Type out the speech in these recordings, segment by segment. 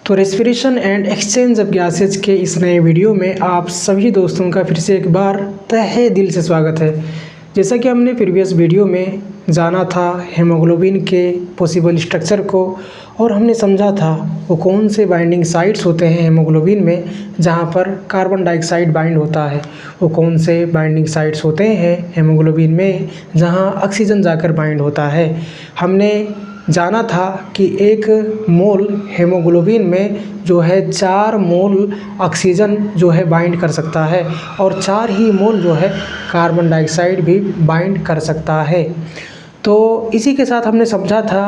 तो respiration and exchange of gases के इस नए वीडियो में आप सभी दोस्तों का फिर से एक बार तहे दिल से स्वागत है। जैसा कि हमने प्रीवियस वीडियो में जाना था हेमोग्लोबिन के पॉसिबल स्ट्रक्चर को, और हमने समझा था वो कौन से बाइंडिंग साइट्स होते हैं हेमोग्लोबिन में जहाँ पर कार्बन डाइऑक्साइड बाइंड होता है, वो कौन से बाइंडिंग साइट्स होते हैं हेमोग्लोबिन में जहाँ ऑक्सीजन जाकर बाइंड होता है। हमने जाना था कि एक मोल हेमोग्लोबिन में जो है 4 मोल ऑक्सीजन जो है बाइंड कर सकता है और 4 ही मोल जो है कार्बन डाइऑक्साइड भी बाइंड कर सकता है। तो इसी के साथ हमने समझा था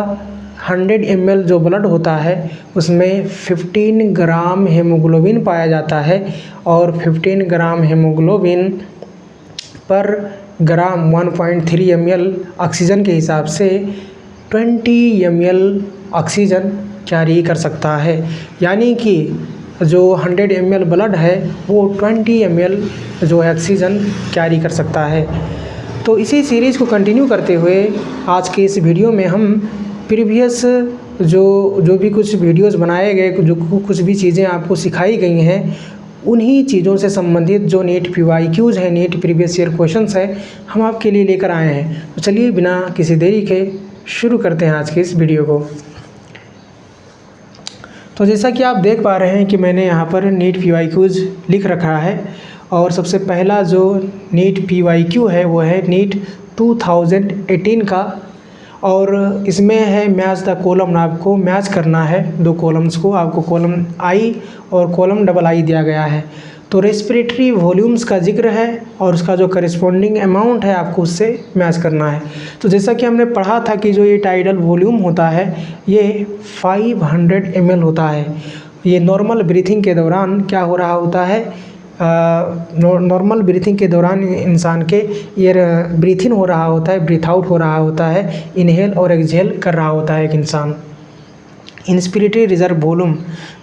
100 ml जो ब्लड होता है उसमें 15 ग्राम हेमोग्लोबिन पाया जाता है और 15 ग्राम हेमोग्लोबिन पर ग्राम 1.3 ml ऑक्सीजन के हिसाब से 20 ml ऑक्सीजन कैरी कर सकता है। यानी कि जो 100 ml ब्लड है वो 20 ml जो है ऑक्सीजन कैरी कर सकता है। तो इसी सीरीज़ को कंटिन्यू करते हुए आज के इस वीडियो में हम प्रीवियस जो भी कुछ वीडियोस बनाए गए, जो कुछ भी चीज़ें आपको सिखाई गई हैं, उन्हीं चीज़ों से संबंधित जो नीट PYQs हैं, नीट प्रीवियस ईयर क्वेश्चंस हैं, हम आपके लिए लेकर आए हैं। तो चलिए बिना किसी देरी के शुरू करते हैं आज के इस वीडियो को। तो जैसा कि आप देख पा रहे हैं कि मैंने यहाँ पर नीट PYQs लिख रखा है और सबसे पहला जो नीट PYQ है वो है नीट 2018 का, और इसमें है मैच द कॉलम। आपको मैच करना है 2 कॉलम्स को, आपको कॉलम आई और कॉलम डबल आई दिया गया है। तो रेस्पिरेटरी वॉल्यूम्स का जिक्र है और उसका जो करिस्पॉन्डिंग अमाउंट है आपको उससे मैच करना है। तो जैसा कि हमने पढ़ा था कि जो ये टाइडल वॉल्यूम होता है ये 500 ml होता है। ये नॉर्मल ब्रीथिंग के दौरान क्या हो रहा होता है, नॉर्मल ब्रीथिंग के दौरान इंसान के एयर ब्रीथ इन हो रहा होता है, ब्रीथ आउट हो रहा होता है, इनहेल और एक्सहेल कर रहा होता है एक इंसान। इंस्पिरेटरी रिजर्व वॉल्यूम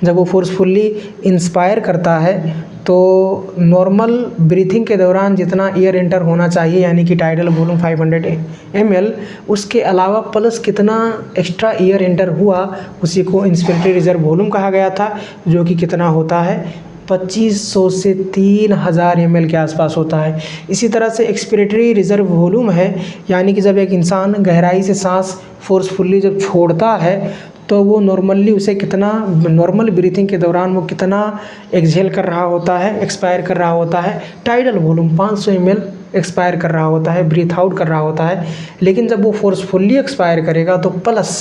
जब वो फोर्सफुली इंस्पायर करता है तो नॉर्मल ब्रीथिंग के दौरान जितना एयर एंटर होना चाहिए यानी कि टाइडल वॉल्यूम 500 ml, उसके अलावा प्लस कितना एक्स्ट्रा एयर एंटर हुआ उसी को इंस्पिरेटरी रिजर्व वॉल्यूम कहा गया था, जो कि कितना होता है 2500 से 3000 ml के आसपास होता है। इसी तरह से एक्सपिरेटरी रिजर्व वॉल्यूम है, यानी कि जब एक इंसान गहराई से सांस फोर्सफुली जब छोड़ता है तो वो नॉर्मली उसे कितना, नॉर्मल ब्रीथिंग के दौरान वो कितना एक्सहेल कर रहा होता है, एक्सपायर कर रहा होता है। टाइडल वॉल्यूम 500 ml एक्सपायर कर रहा होता है, ब्रीथ आउट कर रहा होता है। लेकिन जब वो फोर्सफुली एक्सपायर करेगा तो प्लस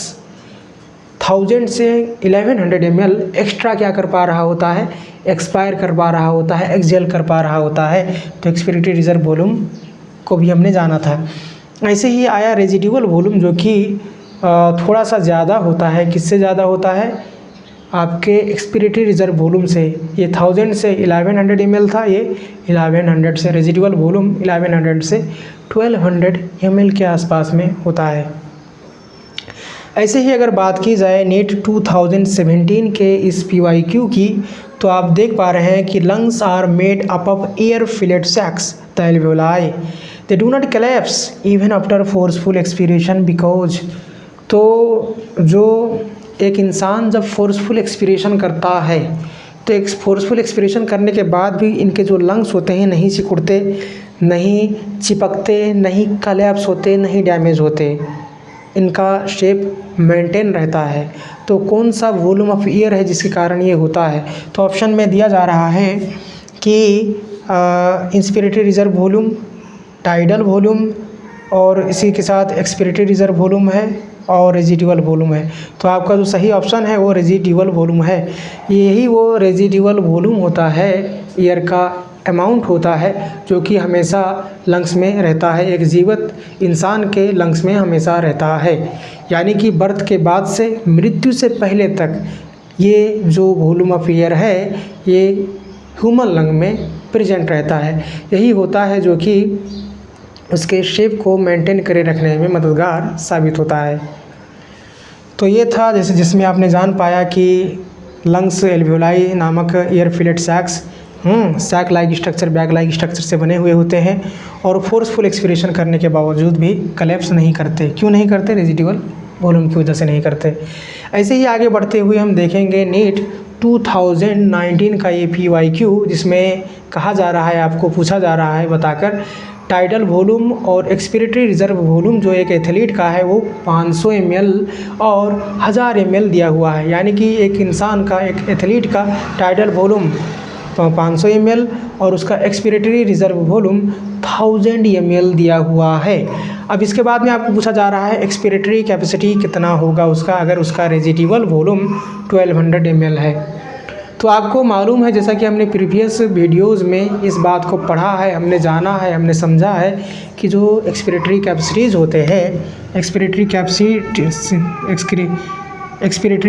1000 से 1100 ml एक्स्ट्रा क्या कर पा रहा होता है, एक्सपायर कर पा रहा होता है, एक्सहेल कर पा रहा होता है। तो एक्सपिरेटरी रिजर्व वॉल्यूम को भी हमने जाना था। ऐसे ही आया रेजिडुअल वॉल्यूम, जो कि थोड़ा सा ज़्यादा होता है। किससे ज़्यादा होता है, आपके एक्सपिरेटरी रिजर्व वॉल्यूम से। ये 1000 से 1100 ml था, ये 1100 से, रेजिडुअल वॉल्यूम 1100 से 1200 ml के आसपास में होता है। ऐसे ही अगर बात की जाए नीट 2017 के इस PYQ की, तो आप देख पा रहे हैं कि lungs are made up of air filled sacs the alveoli, they do not collapse even after forceful expiration because. तो जो एक इंसान जब फोर्सफुल एक्सपीरेशन करता है तो एक फोर्सफुल एक्सपीरेशन करने के बाद भी इनके जो लंग्स होते हैं नहीं सिकुड़ते, नहीं चिपकते, नहीं कोलैप्स होते, नहीं डैमेज होते, इनका शेप मेंटेन रहता है। तो कौन सा वॉल्यूम ऑफ एयर है जिसके कारण ये होता है, तो ऑप्शन में दिया जा रहा है कि inspiratory reserve volume, tidal volume और इसी के साथ एक्सपिरेटरी रिजर्व वॉल्यूम है और रेजिडुअल वॉल्यूम है। तो आपका जो सही ऑप्शन है वो रेजिडुअल वॉल्यूम है। यही वो रेजिडुअल वॉल्यूम होता है, एयर का अमाउंट होता है जो कि हमेशा लंग्स में रहता है, एक जीवित इंसान के लंग्स में हमेशा रहता है। यानी कि बर्थ के बाद से मृत्यु से पहले तक ये जो वॉल्यूम ऑफ एयर है ये ह्यूमन लंग में प्रेजेंट रहता है। यही होता है जो कि उसके शेप को मेंटेन करे रखने में मददगार साबित होता है। तो ये था जैसे जिसमें आपने जान पाया कि लंग्स एल्वेओलाई नामक air filled sacs sac like structure, bag like structure से बने हुए होते हैं और फोर्सफुल एक्सपीरेशन करने के बावजूद भी कोलैप्स नहीं करते। क्यों नहीं करते, रेजिडुअल वॉल्यूम की वजह से नहीं करते। ऐसे ही आगे बढ़ते हुए हम देखेंगे नीट 2019 का ये PYQ, जिसमें कहा जा रहा है, आपको पूछा जा रहा है बताकर, टाइडल वॉल्यूम और एक्सपिरेटरी रिजर्व वॉल्यूम जो एक एथलीट का है वो 500 ml और 1000 ml दिया हुआ है। यानी कि एक इंसान का, एक एथलीट का टाइडल वॉल्यूम 500 ml और उसका एक्सपिरेटरी रिजर्व वॉल्यूम 1000 ml दिया हुआ है। अब इसके बाद में आपको पूछा जा रहा है एक्सपिरेटरी कैपेसिटी कितना होगा उसका, अगर उसका रेजिडुअल वॉल्यूम 1200 ml है। तो आपको मालूम है, जैसा कि हमने प्रीवियस वीडियोस में इस बात को पढ़ा है, हमने जाना है, हमने समझा है कि जो एक्सपिरेटरी कैपेसिटीज़ होते हैं, एक्सपिरेटरी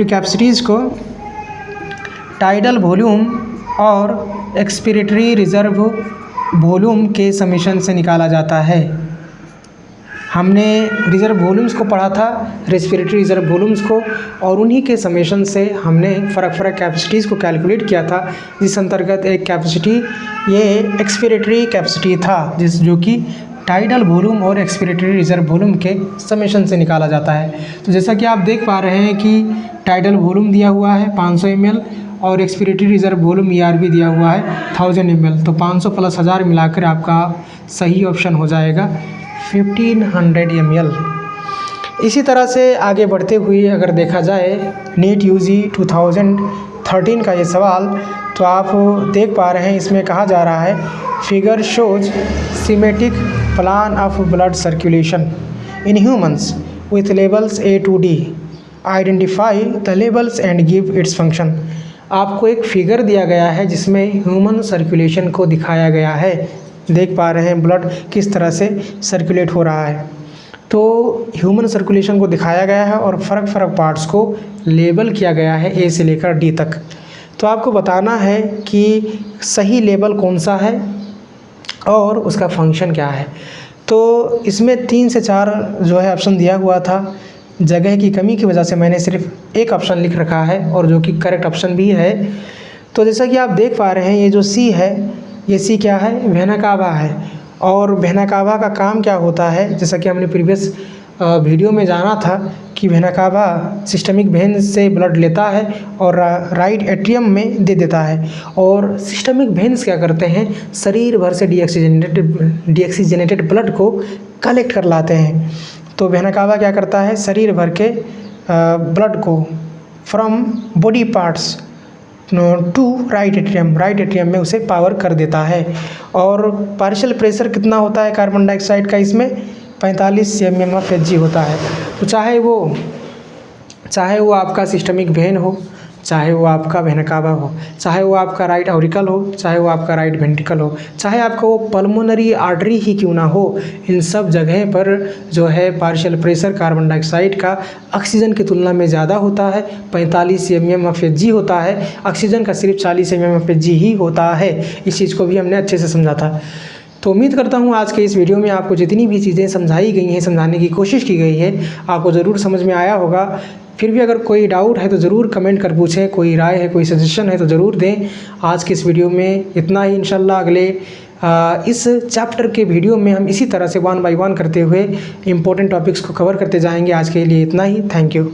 कैपेसिटीज़ को टाइडल वॉल्यूम और एक्सपिरेटरी रिजर्व वॉल्यूम के समेशन से निकाला जाता है। हमने रिज़र्व वॉल्यूम्स को पढ़ा था, रेस्पिरेटरी रिज़र्व वॉल्यूम्स को, और उन्हीं के समेशन से हमने फ़र्क कैपेसिटीज़ को कैलकुलेट किया था, जिस अंतर्गत एक कैपेसिटी ये एक्सपिरेटरी कैपेसिटी था, जो कि टाइडल वॉल्यूम और एक्सपिरेटरी रिज़र्व वॉल्यूम के समेशन से निकाला जाता है। तो जैसा कि आप देख पा रहे हैं कि टाइडल वॉल्यूम दिया हुआ है 500 ml और एक्सपिरेटरी रिज़र्व वॉल्यूम ERV दिया हुआ है 1000 ml। तो 500 + 1000 मिलाकर आपका सही ऑप्शन हो जाएगा 1500 ml। इसी तरह से आगे बढ़ते हुए अगर देखा जाए नीट UG 2013 का ये सवाल, तो आप देख पा रहे हैं, इसमें कहा जा रहा है figure shows schematic plan of blood circulation in humans with levels A to D, identify the levels and give its function. आपको एक फिगर दिया गया है जिसमें ह्यूमन सर्कुलेशन को दिखाया गया है। देख पा रहे हैं ब्लड किस तरह से सर्कुलेट हो रहा है। तो ह्यूमन सर्कुलेशन को दिखाया गया है और फ़र्क पार्ट्स को लेबल किया गया है A से लेकर D तक। तो आपको बताना है कि सही लेबल कौन सा है और उसका फंक्शन क्या है। तो इसमें 3 से 4 जो है ऑप्शन दिया हुआ था। जगह की कमी की वजह से मैंने सिर्फ एक ऑप्शन लिख रखा है और जो कि करेक्ट ऑप्शन भी है। तो जैसा कि आप देख पा रहे हैं, ये जो C है, ये C क्या है, वेना कावा है। और वेना कावा का काम क्या होता है, जैसा कि हमने प्रीवियस वीडियो में जाना था कि वेना कावा सिस्टमिक वेन से ब्लड लेता है और राइट एट्रियम में दे देता है। और सिस्टमिक वेन्स क्या करते हैं, शरीर भर से डीऑक्सीजनेटेड ब्लड को कलेक्ट कर लाते हैं। तो वेना कावा क्या करता है, शरीर भर के ब्लड को from body parts to right atrium में उसे पावर कर देता है। और पार्शियल प्रेशर कितना होता है कार्बन डाइऑक्साइड का, इसमें 45 mmHg होता है। तो चाहे वो आपका सिस्टमिक वेन हो, चाहे वो आपका वेना कावा हो, चाहे वो आपका राइट ऑरिकल हो, चाहे वो आपका राइट वेंट्रिकल हो, चाहे आपका वो पल्मोनरी आर्टरी ही क्यों ना हो, इन सब जगह पर जो है पार्शियल प्रेशर कार्बन डाइऑक्साइड का ऑक्सीजन की तुलना में ज़्यादा होता है। 45 mmHg होता है, ऑक्सीजन का सिर्फ 40 mmHg ही होता है। इस चीज़ को भी हमने अच्छे से समझा था। तो उम्मीद करता हूँ आज के इस वीडियो में आपको जितनी भी चीज़ें समझाई गई हैं, समझाने की कोशिश की गई है, आपको ज़रूर समझ में आया होगा। फिर भी अगर कोई डाउट है तो ज़रूर कमेंट कर पूछें, कोई राय है, कोई सजेशन है तो ज़रूर दें। आज के इस वीडियो में इतना ही। इंशाल्लाह अगले इस चैप्टर के वीडियो में हम इसी तरह से 1 by 1 करते हुए इम्पोर्टेंट टॉपिक्स को कवर करते जाएंगे। आज के लिए इतना ही। Thank you.